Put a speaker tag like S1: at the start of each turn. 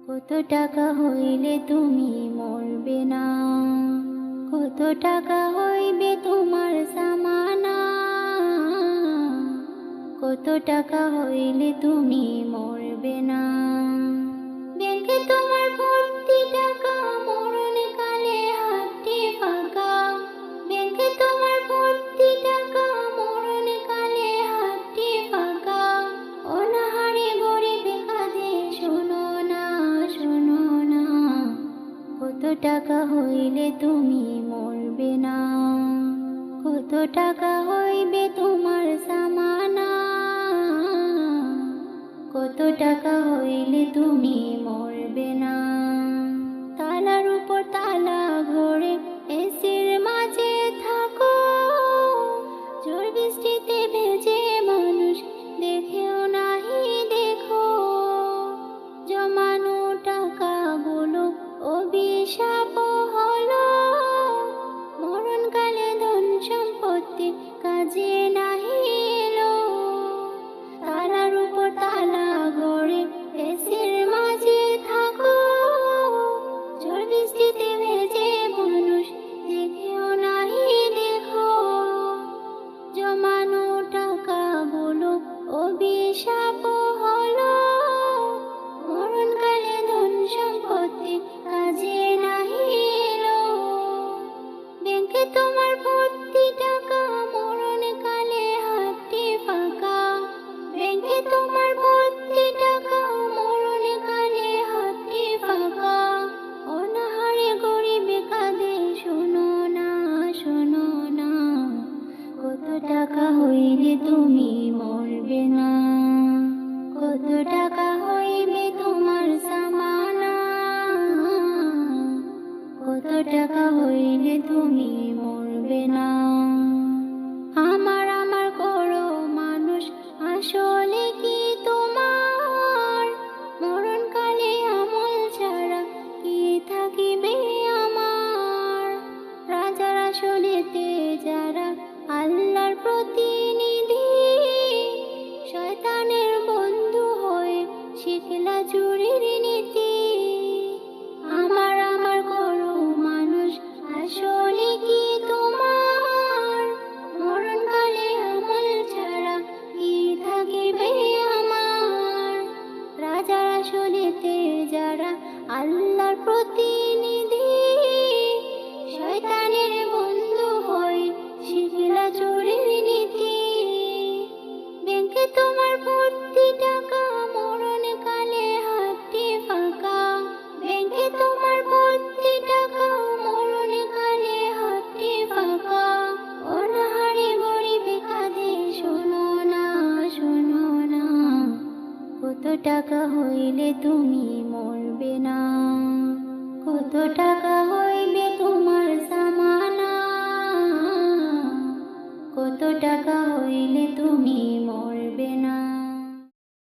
S1: কত টাকা হইলে তুমি মরবে না? কত টাকা হইবে তোমার সামানা? কত টাকা হইলে তুমি মরবে না? ব্যাংকে তোমার ভর্তি টাকা, মরণকালে হাতটি ফাঁকা। ব্যাংকে তোমার ভর্তি টাকা, মরণকালে হাতটি ফাঁকা। অনাহারে গরিবে কাঁদে, শোনো না, শোনো না। কত টাকা হইলে তুমি মরবে না? কত টাকা হইবে তোমার সামানা? কত টাকা হইলে তুমি মরবে না? তালার উপর তালা ঘরে এসির মাঝে থাকো, ঝড় বৃষ্টিতে ভেজে মানুষ দেখেও নাহি দেখো। জমানো টাকাগুলো অভিশাপ হলো, মরণকালে ধন সম্পত্তি কাজে নাহি এলো। তালার উপর তালা ঘরে এসির মাঝে থাকো, ঝড় বৃষ্টিতে ভেজে মানুষ দেখেও নাহি দেখো। জমানো টাকাগুলো অভিশাপ হলো, মরণকালে ধন সম্পত্তি কাজে নাহি এলো। ব্যাংকে তোমার ভর্তি টাকা, মরণকালে হাতটি ফাঁকা। ব্যাংকে তোমার ভর্তি টাকা, মরণকালে হাতটি ফাঁকা। অনাহারে গরিবে কাঁদে, শোনো না, শোনো না। কত টাকা হইলে তুমি মরবে না? কত টাকা হইবে তোমার সামানা? কত টাকা হইলে তুমি মরবে না? আমার আমার করো মানুষ, আসলে কি তোমার? মরণকালে আমল ছাড়া কি থাকিবে আমার? রাজার আসলেতে যারা আল্লাহর প্রতিনিধি, শয়তানের বন্ধু হয়ে শিখলা চুরির নীতি। আমার আমার করো মানুষ, আসলে কি তোমার? মরণকালে আমল ছাড়া কি থাকিবে আমার? রাজার আসলেতে যারা আল্লাহর প্রতিনিধি, শয়তানের বন্ধু হয়ে শিখলা চুরির নীতি। ব্যাংকে তোমার ভর্তি টাকা, মরণকালে হাতটি ফাঁকা। ব্যাংকে তোমার ভর্তি টাকা, মরণকালে হাতটি ফাঁকা। অনাহারে গরিবে কাঁদে, শোনো না, শোনো না। কত টাকা হইলে তুমি মরবে না? কত টাকা হইবে তোমার সামানা? কত টাকা হইলে তুমি